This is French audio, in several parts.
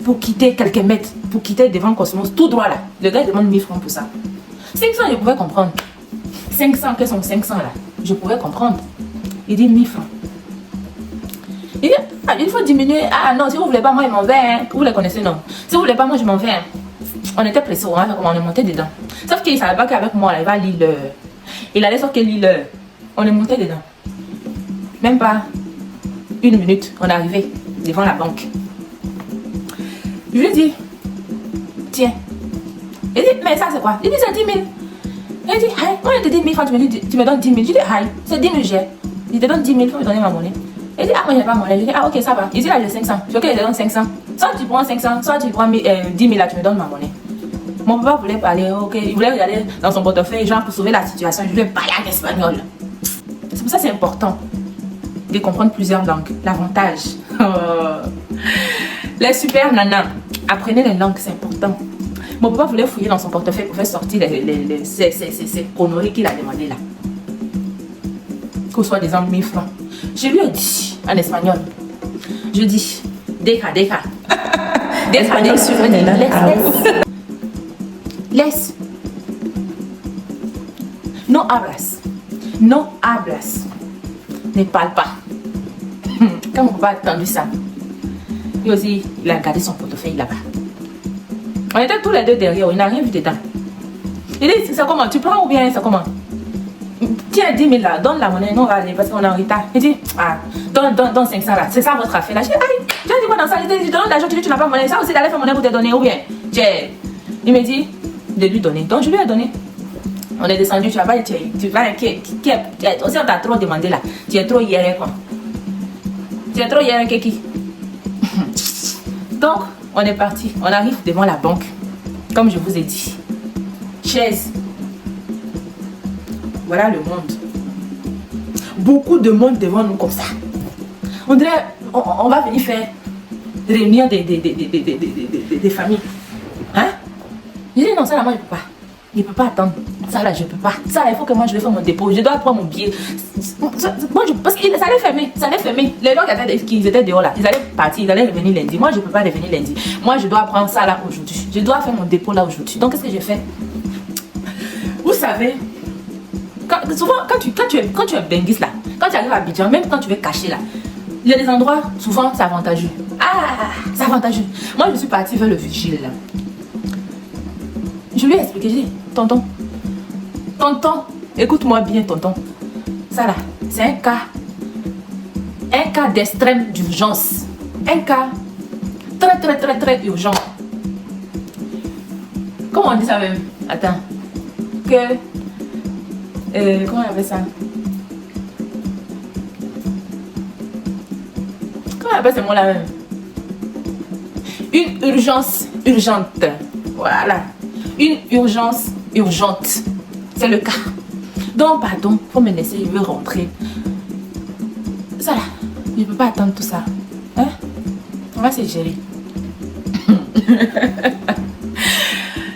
pour quitter quelques mètres, pour quitter devant Cosmos, tout droit là. Le gars demande 1000 francs pour ça. 500, je pouvais comprendre. 500, quels sont 500 là? Je pouvais comprendre. Il dit 1000 francs. Il dit, ah, il faut diminuer. Ah non, si vous voulez pas, moi je m'en vais. Hein. Vous les connaissez, non? Si vous voulez pas, moi je m'en vais. Hein. On était pressés, on est monté dedans. Sauf qu'il ne savait pas qu'avec moi, là, il va lire l'heure. Il allait sauf qu'il lit l'heure. On est monté dedans. Même pas une minute, on est arrivé devant la banque. Je lui ai dit, tiens. Il dit, mais ça c'est quoi? Il dit, c'est 10 000. Il dit, aïe, moi je te dis 1000 francs, tu me donnes 10 000. Je dis, aïe, c'est 10 000 j'ai. Il te donne 10 000, il faut me donner ma monnaie. Il dit, ah, moi j'ai pas monnaie. Je dis, ah, ok, ça va. Il dit, là j'ai 500. Je dis, ok, je te donne 500. Soit tu prends 500, soit tu prends 10 000 là, tu me donnes ma monnaie. Mon papa voulait parler, ok, il voulait regarder dans son portefeuille, genre pour sauver la situation. Je lui ai parlé en espagnol. C'est pour ça que c'est important de comprendre plusieurs langues. L'avantage. Les super nanas, apprenez les langues, c'est important. Mon papa voulait fouiller dans son portefeuille pour faire sortir ces conneries qu'il a demandé là. Que ce soit des 1000 francs. Je lui ai dit en espagnol. Je dis, deja. Espagnol sur laisse. No hablas. Ne parle pas. Quand mon papa a entendu ça, lui aussi, il a gardé son portefeuille là-bas. On était tous les deux derrière, il n'a rien vu dedans. Il dit, c'est comment? Tu prends ou bien c'est comment? Tiens, 10 000 là, donne la monnaie, non, on va aller parce qu'on est en retard. Il dit, ah, donne 500 là, c'est ça votre affaire là. Je dis, aïe, tu as dit quoi dans ça? Je dis, donne l'argent, tu dis, tu n'as pas monnaie, ça aussi d'aller faire monnaie pour te donner ou bien? Il me dit, de lui donner. Donc je lui ai donné. On est descendu, tu vas pas, tu vas, aussi on t'a trop demandé là. Tu es trop hier quoi. Tu es trop hier qui. Donc, on est parti. On arrive devant la banque. Comme je vous ai dit. Chaise. Voilà le monde. Beaucoup de monde devant nous comme ça. On dirait, on va venir faire réunir des familles. Hein? Je dis non, ça là, moi je peux pas. Il peut pas attendre. Ça là, je peux pas. Ça là, il faut que moi je vais faire mon dépôt. Je dois prendre mon billet. Parce que ça allait fermer. Ça allait fermer. Les gens qui étaient dehors là, ils allaient partir. Ils allaient revenir lundi. Moi, je peux pas revenir lundi. Moi, je dois prendre ça là aujourd'hui. Je dois faire mon dépôt là aujourd'hui. Donc, qu'est-ce que je fais? Vous savez, souvent, quand tu es benguiste là, quand tu arrives à Abidjan, même quand tu veux cacher là, il y a des endroits, souvent, c'est avantageux. Ah, c'est avantageux. Moi, je suis partie vers le vigile là. Je lui ai expliqué, j'ai dit, tonton, écoute-moi bien, tonton. Ça là, c'est un cas d'extrême d'urgence. Un cas très urgent. Comment on dit ça même? Attends. Comment on appelle ça? Comment on appelle ce mot-là même? Une urgence urgente. Voilà. Une urgence urgente. C'est le cas. Donc, pardon, faut me laisser, je veux rentrer. Ça là, je ne peux pas attendre tout ça. Hein? On va se gérer.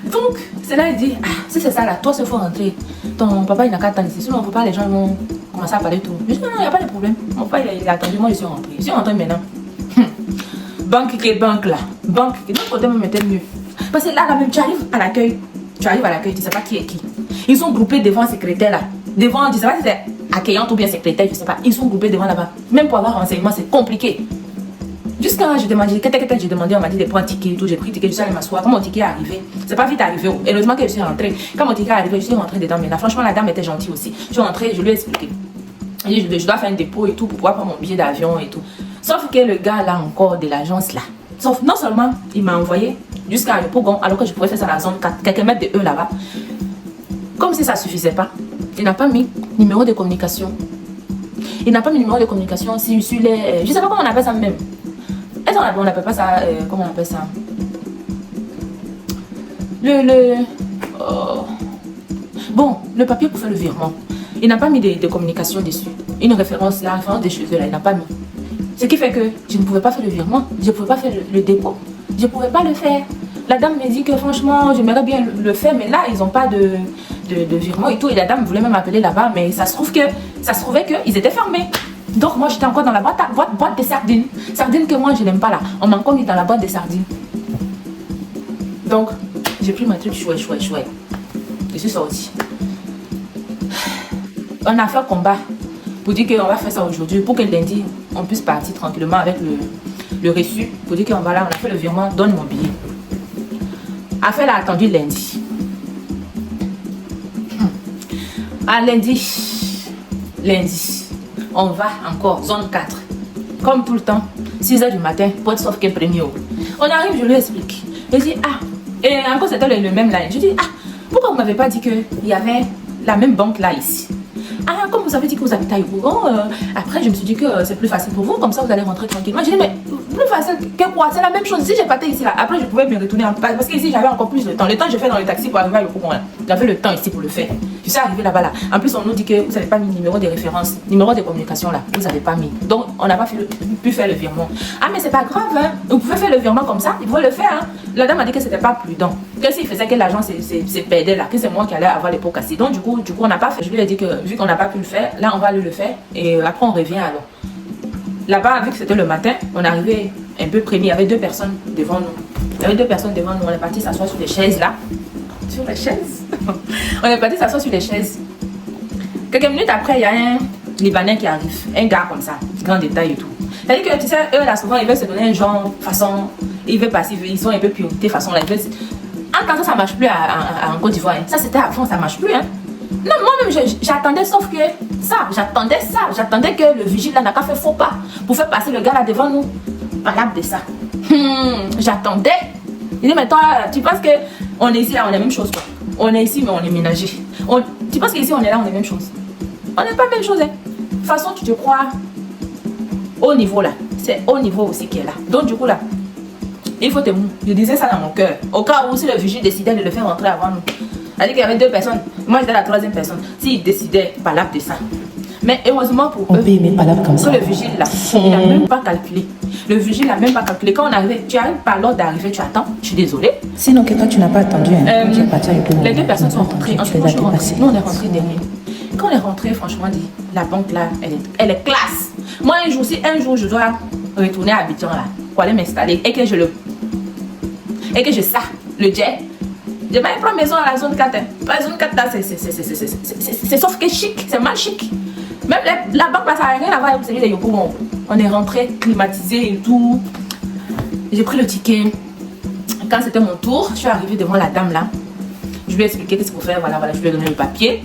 Donc, c'est là, il dit, ah, si c'est ça là, toi, il faut rentrer. Ton papa, il n'a qu'à attendre ici. Sinon, on ne peut pas, les gens vont commencer à parler tout. Je dis, non, il n'y a pas de problème. Mon papa, il a attendu, moi, je suis rentrée. Je suis rentrée maintenant. Banque qui est banque là. Banque qui est d'autre côté, me était mieux. Parce que là, même, tu arrives à l'accueil. Tu arrives à l'accueil, tu ne sais pas qui est qui. Ils sont groupés devant un secrétaire là. Devant, je ne sais pas si c'est accueillante ou bien secrétaire, je ne sais pas. Ils sont groupés devant là-bas. Même pour avoir renseignement, c'est compliqué. Jusqu'à je demandais, j'ai demandé, on m'a dit de prendre un ticket et tout. J'ai pris le ticket, je suis allée m'asseoir. Quand mon ticket est arrivé, c'est pas vite arrivé. Heureusement que je suis rentrée. Quand mon ticket est arrivé, je suis rentrée dedans. Mais là, franchement, la dame était gentille aussi. Je suis rentrée, je lui ai expliqué. Je dois faire un dépôt et tout pour pouvoir prendre mon billet d'avion et tout. Sauf que le gars là encore de l'agence là. Sauf non seulement il m'a envoyé jusqu'à le Pogon alors que je pourrais faire ça dans la zone 4, quelques mètres de eux là-bas. Comme si ça suffisait pas, il n'a pas mis numéro de communication. Il n'a pas mis numéro de communication sur les... je sais pas comment on appelle ça même. Est-ce qu'on appelle pas ça... comment on appelle ça? Bon, le papier pour faire le virement. Il n'a pas mis de communication dessus. Une référence, la référence des cheveux là, il n'a pas mis. Ce qui fait que je ne pouvais pas faire le virement. Je ne pouvais pas faire le dépôt. Je ne pouvais pas le faire. La dame me dit que franchement, j'aimerais bien le faire, mais là, ils n'ont pas de virement et tout. Et la dame voulait même appeler là-bas, mais ça se trouvait qu'ils étaient fermés. Donc moi, j'étais encore dans la boîte de sardines. Sardines que moi, je n'aime pas là. On m'a encore mis dans la boîte de sardines. Donc, j'ai pris mon truc chouette. Je suis sortie. On a fait combat pour dire qu'on va faire ça aujourd'hui, pour que lundi, on puisse partir tranquillement avec le reçu, pour dire qu'on va là, on a fait le virement, donne mon billet. Affaire a attendu lundi. À lundi, on va encore, zone 4. Comme tout le temps, 6h du matin, pour être sauf que premier. On arrive, je lui explique. Je dis, et encore c'était le même là. Je dis, pourquoi vous ne m'avez pas dit qu'il y avait la même banque là ici? Comme vous avez dit que vous habitez à Yopougon, après je me suis dit que c'est plus facile pour vous, comme ça vous allez rentrer tranquillement. J'ai dit, mais plus facile que quoi? C'est la même chose. Si j'ai parté ici là, après je pouvais me retourner en place, parce qu'ici j'avais encore plus de temps. Le temps que je fais dans le taxi pour arriver à Yopougon, j'avais le temps ici pour le faire. Je suis arrivée là-bas là. En plus on nous dit que vous n'avez pas mis numéro de référence, numéro de communication là, vous n'avez pas mis. Donc on n'a pas pu faire le virement. Mais c'est pas grave, hein. Vous pouvez faire le virement comme ça, vous pouvez le faire. Hein. La dame a dit que c'était pas prudent, que s'il faisait que l'argent se perdait là, que c'est moi qui allais avoir les pots cassés. Donc du coup on n'a pas fait. Je lui ai dit que vu qu'on n'a pas pu le faire, là on va le faire et après on revient alors. Là-bas, vu que c'était le matin, on est arrivé un peu premier, il y avait 2 personnes devant nous. On est parti s'asseoir sur les chaises là. Sur les chaises On est parti s'asseoir sur les chaises. Quelques minutes après, il y a un Libanais qui arrive, un gars comme ça, grand détail et tout. C'est-à-dire que tu sais, eux là souvent ils veulent se donner un genre, façon, ils veulent passer, ils sont un peu purité, façon là. Quand ça marche plus en Côte d'Ivoire, ça c'était avant, ça marche plus. Hein. Non, moi-même j'attendais, sauf que j'attendais que le vigile là n'a qu'à faire faux pas pour faire passer le gars là devant nous. Valable de ça. J'attendais. Il dit, mais toi, tu penses qu'on est ici là, on est la même chose quoi. On est ici, mais on est ménagé. Tu penses qu'ici on est là, on est la même chose. On n'est pas la même chose. Hein. De toute façon, tu te crois au niveau là. C'est au niveau aussi qui est là. Donc, du coup là, il faut te mou. Je disais ça dans mon cœur. Au cas où si le vigile décidait de le faire rentrer avant nous. C'est-à-dire qu'il y avait 2 personnes. Moi, j'étais la 3e personne. S'il décidait, pas là de ça. Mais heureusement pour eux, que le vigile là, il n'a même pas calculé. Le vigile n'a même pas calculé. Quand on arrive, tu arrives par l'ordre d'arriver, tu attends. Je suis désolée. Sinon, que toi, tu n'as pas attendu. Hein. Les 2 personnes sont rentrées. Ensuite, moi, je suis rentrée. Nous, on est rentrés dernier. Quand on est rentré, franchement, dit, la banque là, elle est classe. Moi, un jour, je dois retourner à Abidjan là, pour aller m'installer et que je ça, le jet. Je vais prendre maison à la zone 4. La zone 4 là, c'est sauf que chic, c'est mal chic. Même la banque là, ça n'a rien à voir avec celui de Yopougon. On est rentré climatisé et tout. J'ai pris le ticket. Quand c'était mon tour, je suis arrivée devant la dame là. Je lui ai expliqué qu'est-ce qu'il faut faire. Voilà, je lui ai donné le papier.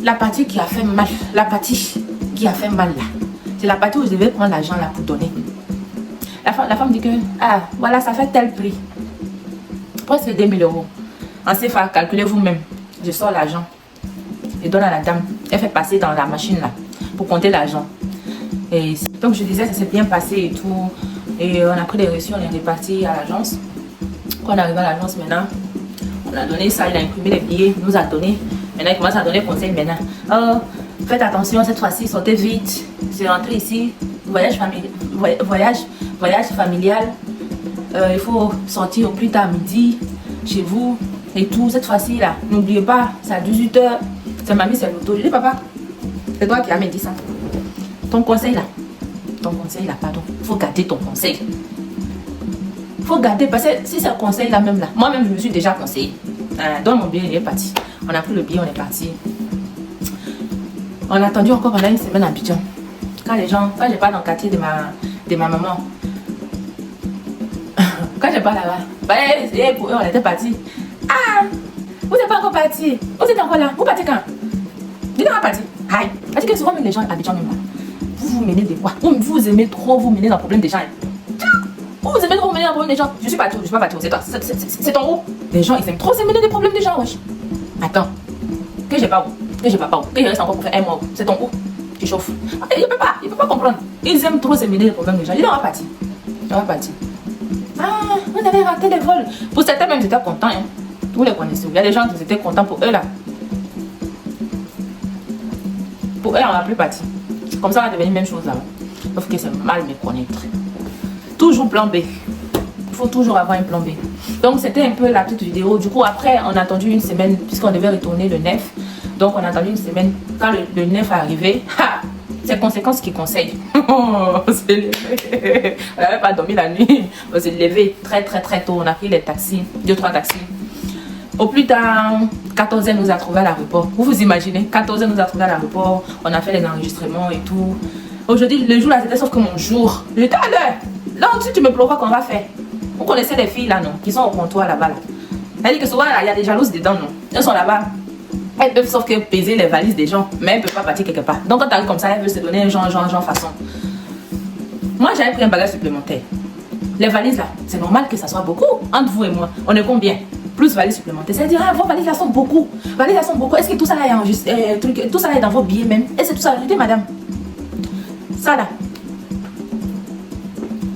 La partie qui a fait mal, là, c'est la partie où je devais prendre l'argent là pour donner. La femme dit que, voilà, ça fait tel prix. Presque 2000 €. En CFA, calculez vous-même. Je sors l'argent. Je donne à la dame. Elle fait passer dans la machine là pour compter l'argent. Et donc je disais, ça s'est bien passé et tout. Et on a pris les reçus, on est reparti à l'agence. Quand on est arrivé à l'agence maintenant, on a donné ça, il a imprimé les billets, il nous a donné. Maintenant, il commence à donner conseil maintenant. Faites attention cette fois-ci, sortez vite. C'est rentré ici, voyage familial. Il faut sortir au plus tard midi chez vous et tout. Cette fois-ci là, n'oubliez pas, c'est à 18 h. C'est mamie, c'est l'auto. Je dis papa, c'est toi qui as dit ça. Ton conseil là, pardon. Il faut garder ton conseil. Il faut garder, parce que si c'est un conseil là même là, moi-même je me suis déjà conseillé. Donne mon billet, il est parti. On a pris le billet, on est parti. On a attendu encore pendant une semaine à Abidjan. Quand je pars dans le quartier de ma maman, quand je pars là-bas, pour eux, on était partis. Vous n'êtes pas encore parti. Vous êtes encore là. Vous partez quand? Dites on va partir. Aïe. Parce que souvent, les gens à Abidjan même là, vous menez des quoi? Vous aimez trop vous mener dans le problème des gens. Vous aimez trop vous mener dans le problème des gens. Je suis pas parti. C'est toi. C'est ton haut. Les gens, ils aiment trop se mêler des problèmes des gens, wesh. Attends. Que j'ai pas où? Que j'ai pas où? Que je reste encore pour faire un mois. C'est ton haut. Tu chauffes. Il peut pas comprendre. Ils aiment trop se mêler des problèmes des gens. Dis on va partir. Vous avez raté les vols. Pour certains même, ils étaient contents. Hein. Vous les connaissez. Il y a des gens qui étaient contents pour eux là. Pour eux, on va plus partir. Comme ça, on va devenir même chose là-bas. Sauf que c'est mal méconnaître. Toujours plan B. Il faut toujours avoir un plan B. Donc, c'était un peu la petite vidéo. Du coup, après, on a attendu une semaine, puisqu'on devait retourner le 9. Donc, on a attendu une semaine. Quand le 9 est arrivé, C'est conséquences qui conseillent. On s'est levé. On n'avait pas dormi la nuit. On s'est levé très tôt. On a pris les taxis, 2-3 taxis. Au plus tard, 14h nous a trouvé à l'aéroport. Vous vous imaginez, 14h nous a trouvé à l'aéroport. On a fait les enregistrements et tout. Aujourd'hui, le jour là, c'était sauf que mon jour. J'étais à l'heure. Là, si tu me provoques, qu'on va faire. Vous connaissez les filles là, non? Qui sont au comptoir là-bas. Là. Elle dit que souvent, il y a des jalouses dedans, non? Elles sont là-bas. Elles peuvent sauf que peser les valises des gens, mais elles ne peuvent pas partir quelque part. Donc quand tu arrives comme ça, elles veulent se donner un genre façon. Moi, j'avais pris un bagage supplémentaire. Les valises là, c'est normal que ça soit beaucoup. Entre vous et moi, on est combien? Plus valises supplémentaires. C'est-à-dire, ah, vos valises là sont beaucoup. Valises là sont beaucoup. Est-ce que tout ça là est enregistré, tout ça là est dans vos billets même? Est-ce que tout ça là? Je dis, madame, ça là,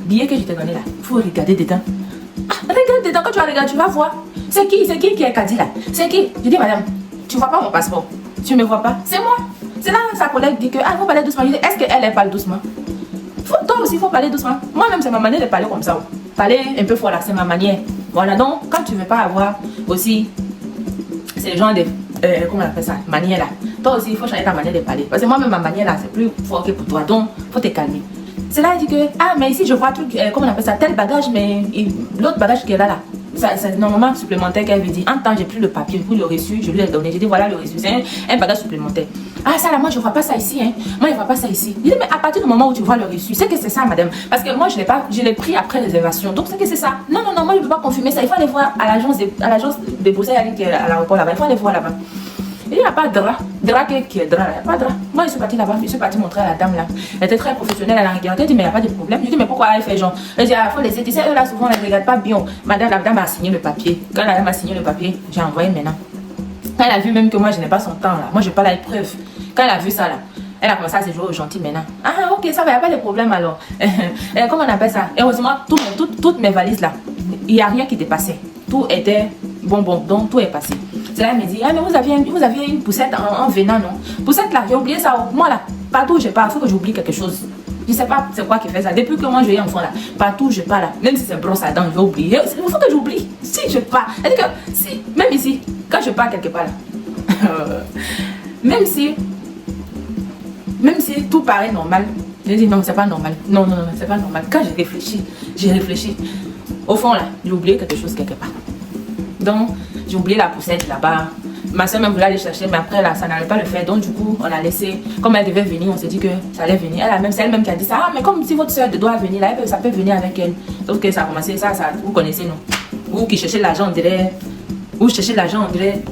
billet que je t'ai donné là, il faut regarder dedans. Ah, regarde dedans, quand tu vas regarder, tu vas voir. C'est qui est Kadi là? C'est qui? Je dis, madame, tu vois pas mon passeport? Tu me vois pas? C'est moi. C'est là sa collègue dit que, ah, il faut parler doucement. Je dis, est-ce qu'elle parle doucement? Toi aussi, il faut parler doucement. Moi-même, c'est ma manière de parler comme ça. Parler un peu fort là, c'est ma manière. Voilà, donc, quand tu veux pas avoir aussi, c'est le genre de, comment on appelle ça, manière là. Toi aussi, il faut changer ta manière de parler. Parce que moi-même, ma manière là, c'est plus fort que pour toi. Donc, il faut te calmer. C'est là, il dit que, ah, mais ici, je vois truc, comment on appelle ça, tel bagage, mais l'autre bagage qui est là, c'est normalement supplémentaire qu'elle veut dire. En temps, j'ai pris le papier, puis le reçu, je lui ai donné. J'ai dit, voilà le reçu, c'est un bagage supplémentaire. Ah, ça là, moi, je vois pas ça ici, hein. Moi, je vois pas ça ici. Il dit, mais à partir du moment où tu vois le reçu, c'est que c'est ça, madame. Parce que moi, je l'ai pris après réservation. Donc, c'est que c'est ça. Non, moi, je ne peux pas confirmer ça. Il faut aller voir à l'agence de Bruxelles qui est à l'aéroport là-bas. Il faut aller voir là-bas. Il n'y a pas de drap. Drap qui est drap là. Il n'y a pas de drap. Moi, je suis partie là-bas. Je suis partie montrer à la dame là. Elle était très professionnelle. Elle a regardé. Elle dit, mais il n'y a pas de problème. Je dis, mais pourquoi elle fait genre? Elle dit, ah, il faut laisser. Tu sais, eux là, souvent, elle ne regarde pas bien. Madame, la dame a signé le papier. Quand la dame a signé le papier, j'ai envoyé maintenant. Quand elle a vu même que moi, je n'ai pas son temps là. Moi, je n'ai pas la preuve. Quand elle a vu ça là, elle a commencé à se jouer au gentil maintenant. Ah, ok, ça va, il n'y a pas de problème alors. Comment on appelle ça? Et heureusement, toutes mes valises là, il n'y a rien qui dépassait. Tout était bon, donc tout est passé. C'est là, elle me dit, ah, mais vous aviez une poussette en venant, non? Poussette là, j'ai oublié ça. Moi là, partout où je pars, il faut que j'oublie quelque chose. Je ne sais pas c'est quoi qui fait ça. Depuis que moi je suis enfant là, partout où je pars là, même si c'est brosse à dents, je vais oublier. Il faut que j'oublie. Si je pars, elle dit que, si, même ici, quand je pars quelque part là, même si tout paraît normal, je dis non, c'est pas normal. Non, c'est pas normal. Quand j'ai réfléchi. Au fond là, j'ai oublié quelque chose quelque part. Donc, j'ai oublié la poussette là-bas. Ma soeur même voulait aller chercher, mais après là, ça n'allait pas le faire. Donc, du coup, on a laissé. Comme elle devait venir, on s'est dit que ça allait venir. C'est elle-même qui a dit ça. Ah, mais comme si votre soeur doit venir là, ça peut venir avec elle. Donc, ça a commencé, ça, vous connaissez, non? Vous qui cherchez l'argent, on dirait. Vous cherchez l'argent, on dirait.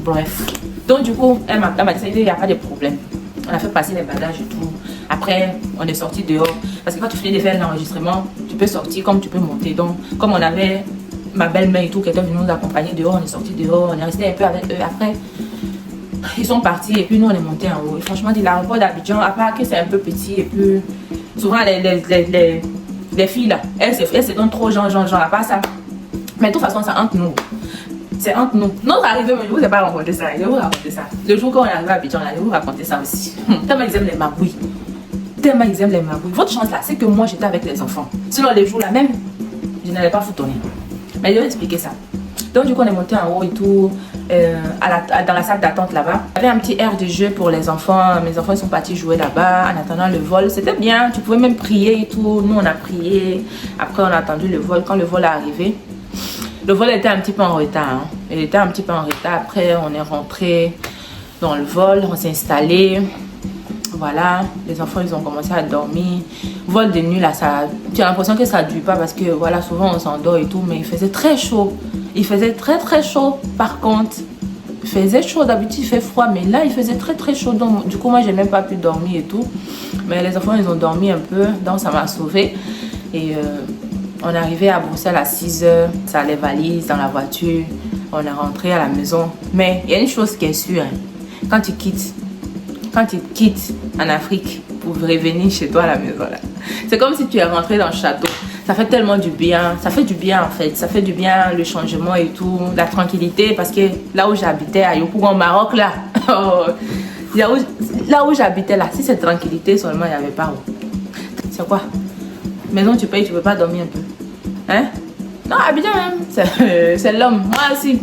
Bref. Donc, du coup, elle m'a dit ça, il n'y a pas de problème. On a fait passer les bagages et tout. Après, on est sorti dehors. Parce que quand tu finis de faire l'enregistrement, tu peux sortir comme tu peux monter. Donc, comme on avait ma belle-mère et tout, quelqu'un venu nous accompagner dehors, on est sorti dehors, on est resté un peu avec eux. Après, ils sont partis et puis nous, on est monté en haut. Et franchement, l'aéroport d'Abidjan, à part que c'est un peu petit et puis souvent, les filles là, elles se donnent trop genre, à part ça. Mais de toute façon, c'est entre nous. C'est entre nous. Notre arrivée, je ne vous ai pas raconté ça. Je vais vous raconter ça. Le jour quand on est arrivé à Abidjan, là, je vais vous raconter ça aussi. Tellement ils aiment les magouilles. Votre chance là, c'est que moi j'étais avec les enfants. Sinon, les jours là même, je n'allais pas foutonner. Mais je vais expliquer ça. Donc, du coup, on est monté en haut et tout, dans la salle d'attente là-bas. Il y avait un petit air de jeu pour les enfants. Mes enfants ils sont partis jouer là-bas en attendant le vol. C'était bien. Tu pouvais même prier et tout. Nous, on a prié. Après, on a attendu le vol. Quand le vol est arrivé, le vol était un petit peu en retard. Hein. Il était un petit peu en retard. Après, on est rentré dans le vol. On s'est installé. Voilà, les enfants ils ont commencé à dormir. Vol de nuit là, tu as l'impression que ça ne dure pas parce que voilà, souvent on s'endort et tout, mais il faisait très chaud. Il faisait très chaud. Par contre, il faisait chaud. D'habitude il fait froid, mais là il faisait très chaud. Donc du coup, moi j'ai même pas pu dormir et tout. Mais les enfants ils ont dormi un peu, donc ça m'a sauvée. Et on est arrivé à Bruxelles à 6 h. Ça les valises dans la voiture. On est rentré à la maison. Mais il y a une chose qui est sûre, hein. Quand tu quittes en Afrique pour revenir chez toi à la maison là, c'est comme si tu es rentré dans le château. Ça fait tellement du bien. Ça fait du bien en fait. Ça fait du bien le changement et tout, la tranquillité. Parce que là où j'habitais à Yopougon au Maroc là, là où j'habitais là, si cette tranquillité seulement il n'y avait pas. C'est quoi? Maison tu payes, tu peux pas dormir un peu. Hein? Non, Abidjan même. C'est l'homme. Moi aussi,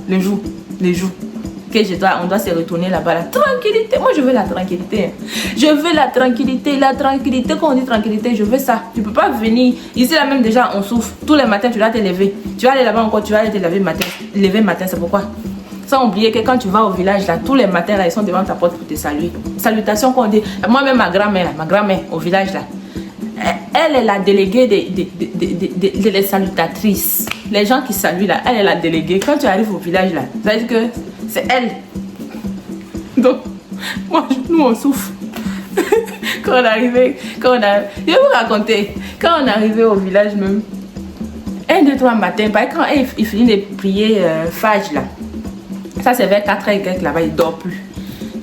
les joues. on doit se retourner là-bas. La tranquillité, moi je veux la tranquillité. Je veux la tranquillité, quand on dit tranquillité, je veux ça. Tu peux pas venir, ici là même déjà on souffre. Tous les matins tu dois te lever. Tu vas aller là-bas encore, tu vas aller te lever matin, c'est pourquoi? Sans oublier que quand tu vas au village là, tous les matins là, ils sont devant ta porte pour te saluer. Salutations qu'on dit. Moi-même ma grand-mère au village là, elle est la déléguée des salutatrices. Les gens qui saluent là, elle est la déléguée. Quand tu arrives au village là, ça veut dire que c'est elle. Donc, nous on souffre. Quand on arrivait, je vais vous raconter, quand on arrivait au village même, 1, 2, 3 matin, quand il finit de prier Fajr là, ça c'est vers 4h et quelques là-bas, il dort plus.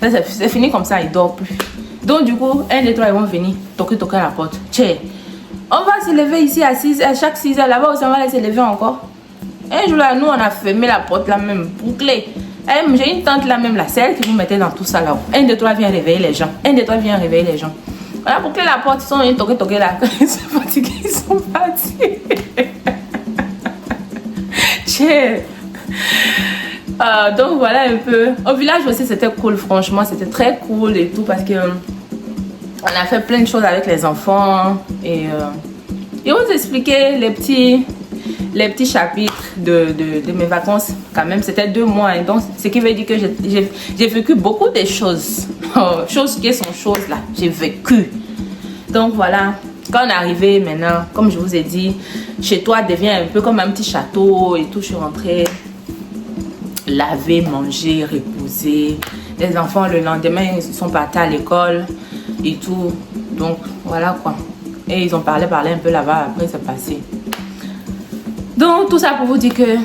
C'est fini comme ça, il dort plus. Donc du coup, 1, 2, 3, ils vont venir toquer à la porte. Tchè, on va se lever ici à chaque 6h, là-bas aussi on va se lever encore. Un jour là, nous on a fermé la porte là même, bouclée. J'ai une tante là même là, c'est elle qui vous mettait dans tout ça là. 1, 2, 3, viens réveiller les gens. 1, 2, 3, viens réveiller les gens. On a bouclé la porte, ils sont venus toquer là. Quand ils sont fatigués, ils sont partis. Tchè. Donc voilà un peu. Au village aussi c'était cool, franchement c'était très cool et tout parce que on a fait plein de choses avec les enfants et vous expliquer les petits chapitres de mes vacances. Quand même c'était 2 mois et donc ce qui veut dire que j'ai vécu beaucoup de choses. Choses qui sont choses là, j'ai vécu. Donc voilà, quand on est arrivé maintenant, comme je vous ai dit, chez toi devient un peu comme un petit château et tout. Je suis rentrée laver, manger, reposer. Les enfants le lendemain ils sont partis à l'école et tout. Donc voilà quoi. Et ils ont parlé un peu là-bas, après c'est passé. Donc tout ça pour vous dire que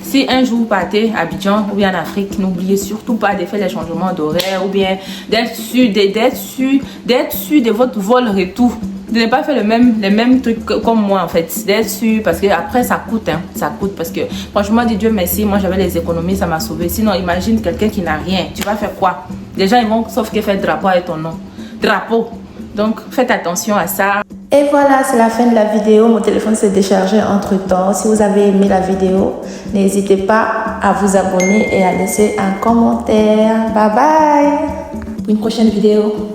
si un jour vous partez à Abidjan ou bien en Afrique, n'oubliez surtout pas de faire les changements d'horaire ou bien d'être sûr de votre vol retour. De ne pas faire les mêmes trucs comme moi en fait. D'être sûr parce que après ça coûte, hein. Ça coûte parce que franchement, dis Dieu merci, moi j'avais les économies, ça m'a sauvé. Sinon, imagine quelqu'un qui n'a rien. Tu vas faire quoi? Les gens ils vont sauf que faire drapeau avec ton nom. Drapeau. Donc faites attention à ça. Et voilà, c'est la fin de la vidéo. Mon téléphone s'est déchargé entre temps. Si vous avez aimé la vidéo, n'hésitez pas à vous abonner et à laisser un commentaire. Bye bye. Pour une prochaine vidéo.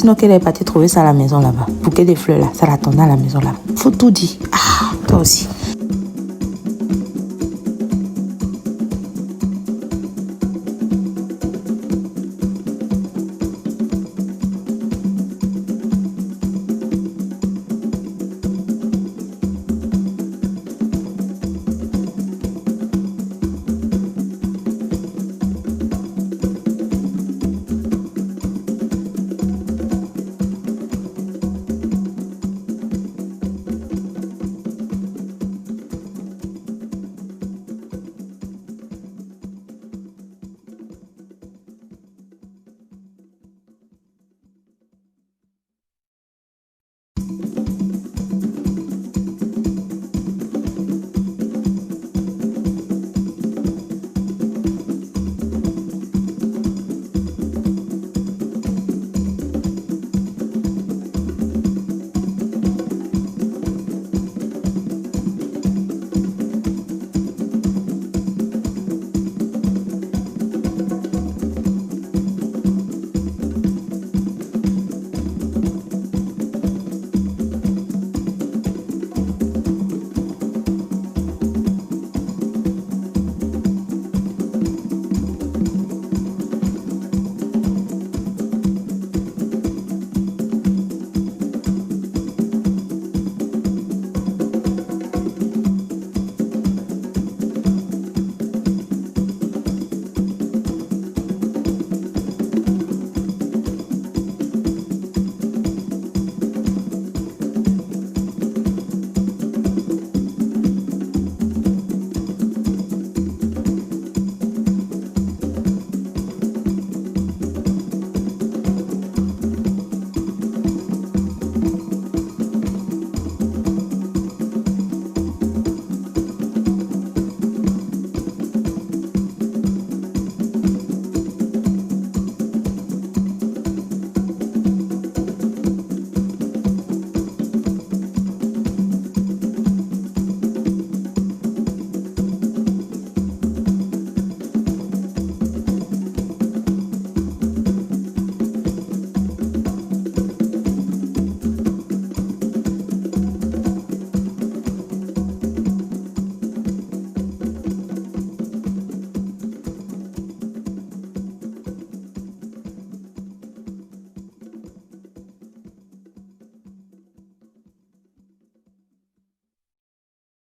sinon qu'elle est partie trouver ça à la maison là-bas. Bouquet des fleurs là, ça l'attendait à la maison là-bas. Faut tout dire. Ah, toi aussi.